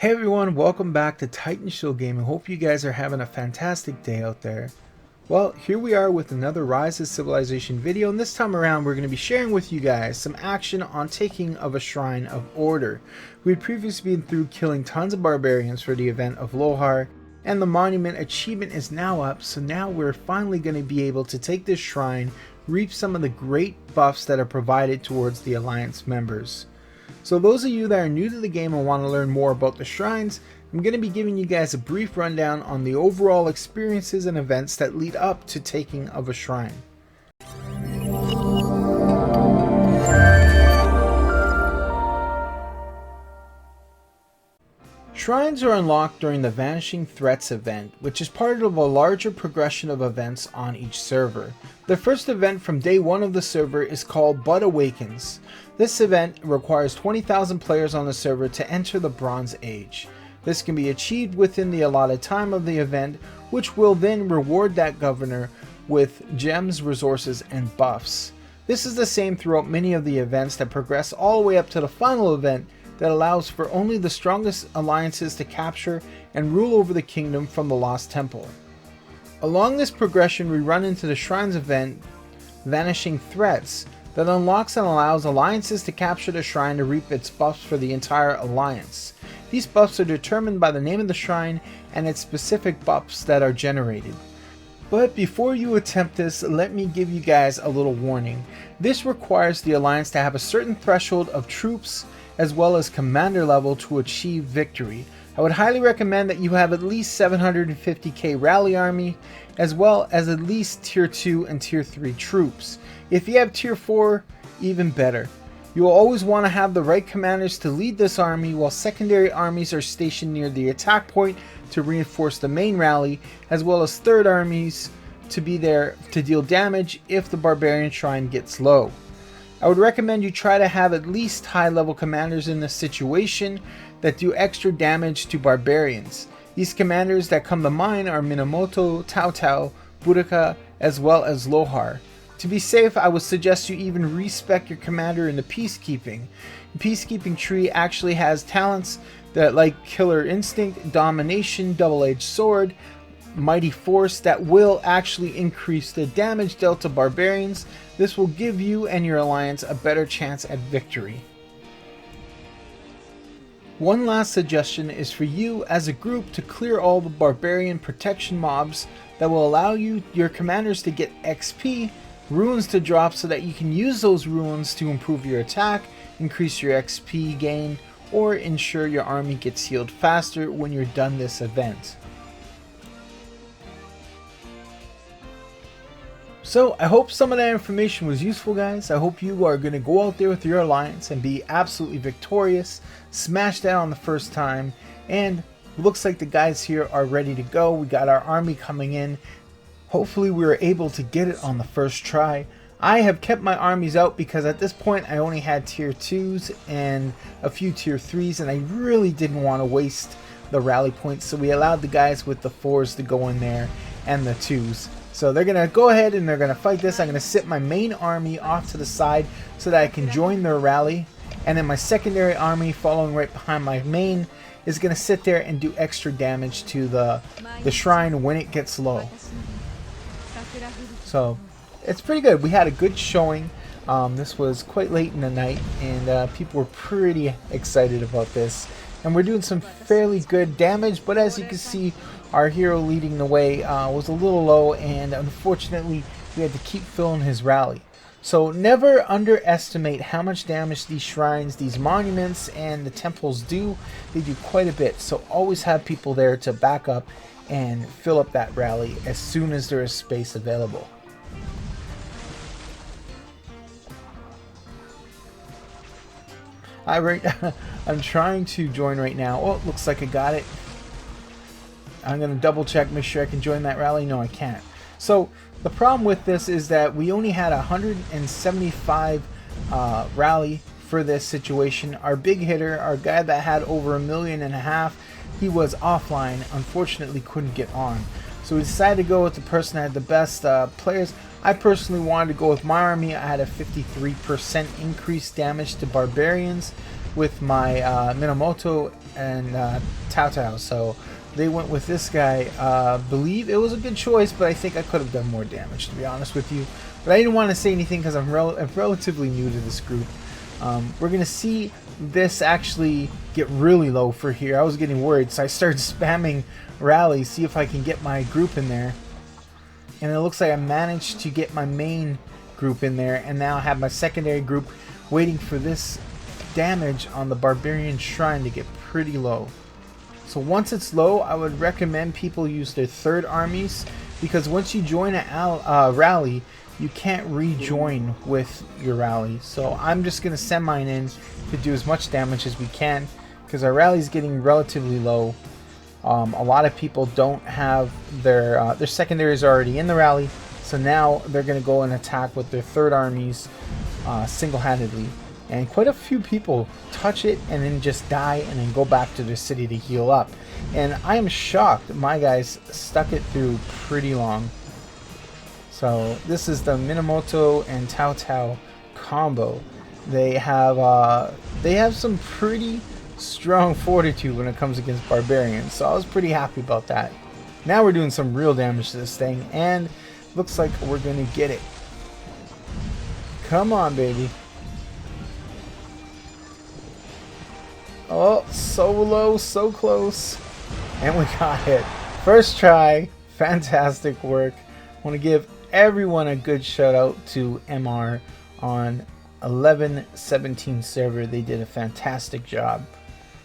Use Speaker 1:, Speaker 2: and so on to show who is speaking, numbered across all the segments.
Speaker 1: Hey everyone, welcome back to Titanshield Gaming. Hope you guys are having a fantastic day out there. Well, here we are with another Rise of Civilization video, and this time around we're going to be sharing with you guys some action on taking of a Shrine of Order. We had previously been through killing tons of barbarians for the event of Lohar, and the monument achievement is now up, so now we're finally going to be able to take this shrine, reap some of the great buffs that are provided towards the Alliance members. So those of you that are new to the game and want to learn more about the shrines, I'm going to be giving you guys a brief rundown on the overall experiences and events that lead up to taking of a shrine. Shrines are unlocked during the Vanishing Threats event, which is part of a larger progression of events on each server. The first event from day one of the server is called Blood Awakens. This event requires 20,000 players on the server to enter the Bronze Age. This can be achieved within the allotted time of the event, which will then reward that governor with gems, resources, and buffs. This is the same throughout many of the events that progress all the way up to the final event that allows for only the strongest alliances to capture and rule over the kingdom from the Lost Temple. Along this progression, we run into the Shrines event, Vanishing Threats, that unlocks and allows alliances to capture the shrine to reap its buffs for the entire alliance. These buffs are determined by the name of the shrine and its specific buffs that are generated. But before you attempt this, let me give you guys a little warning. This requires the alliance to have a certain threshold of troops as well as commander level to achieve victory. I would highly recommend that you have at least 750k rally army, as well as at least tier 2 and tier 3 troops. If you have tier 4, even better. You will always want to have the right commanders to lead this army, while secondary armies are stationed near the attack point to reinforce the main rally, as well as third armies to be there to deal damage if the barbarian shrine gets low. I would recommend you try to have at least high level commanders in this situation that do extra damage to barbarians. These commanders that come to mind are Minamoto, Tao, Boudica, as well as Lohar. To be safe, I would suggest you even respec your commander in the peacekeeping. The peacekeeping tree actually has talents that like Killer Instinct, Domination, Double-Edged Sword, Mighty Force that will actually increase the damage dealt to barbarians. This will give you and your alliance a better chance at victory. One last suggestion is for you as a group to clear all the barbarian protection mobs that will allow your commanders to get XP, runes to drop so that you can use those runes to improve your attack, increase your XP gain, or ensure your army gets healed faster when you're done this event. So I hope some of that information was useful, guys. I hope you are going to go out there with your alliance and be absolutely victorious, smash that on the first time, and looks like the guys here are ready to go. We got our army coming in. Hopefully we were able to get it on the first try. I have kept my armies out because at this point I only had tier 2s and a few tier 3s, and I really didn't want to waste the rally points, so we allowed the guys with the 4s to go in there and the 2s. So they're going to go ahead and they're going to fight this. I'm going to sit my main army off to the side so that I can join their rally. And then my secondary army following right behind my main is going to sit there and do extra damage to the shrine when it gets low. So it's pretty good. We had a good showing. This was quite late in the night and people were pretty excited about this. And we're doing some fairly good damage, but as you can see, our hero leading the way was a little low, and unfortunately we had to keep filling his rally. So never underestimate how much damage these shrines, these monuments, and the temples do. They do quite a bit, so always have people there to back up and fill up that rally as soon as there is space available. Alright, I'm trying to join right now. Oh, it looks like I got it. I'm going to double check, make sure I can join that rally. No, I can't. So the problem with this is that we only had 175 rally for this situation. Our big hitter, our guy that had over 1.5 million, he was offline, unfortunately couldn't get on. So we decided to go with the person that had the best players. I personally wanted to go with my army. I had a 53% increased damage to barbarians with my Minamoto Tao. So they went with this guy. Believe it was a good choice, but I think I could have done more damage, to be honest with you. But I didn't want to say anything because I'm relatively new to this group. We're going to see this actually get really low for here. I was getting worried, so I started spamming rally, see if I can get my group in there. And it looks like I managed to get my main group in there, and now I have my secondary group waiting for this damage on the Barbarian Shrine to get pretty low. So once it's low, I would recommend people use their third armies, because once you join a rally, you can't rejoin with your rally. So I'm just going to send mine in to do as much damage as we can, because our rally is getting relatively low. A lot of people don't have their secondaries already in the rally, so now they're going to go and attack with their third armies single-handedly. And quite a few people touch it and then just die and then go back to their city to heal up. And I am shocked my guys stuck it through pretty long. So this is the Minamoto and Tao combo. They have some pretty strong fortitude when it comes against barbarians, so I was pretty happy about that. Now we're doing some real damage to this thing, and looks like we're gonna get it. Come on, baby. Oh, so low, so close, and we got it. First try. Fantastic work. I want to give everyone a good shout out to MR on 11-17 server. They did a fantastic job.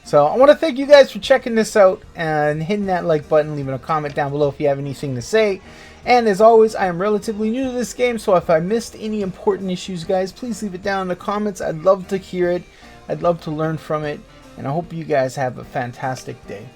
Speaker 1: So I want to thank you guys for checking this out and hitting that like button, leaving a comment down below if you have anything to say. And as always, I am relatively new to this game, so if I missed any important issues, guys, please leave it down in the comments. I'd love to hear it. I'd love to learn from it. And I hope you guys have a fantastic day.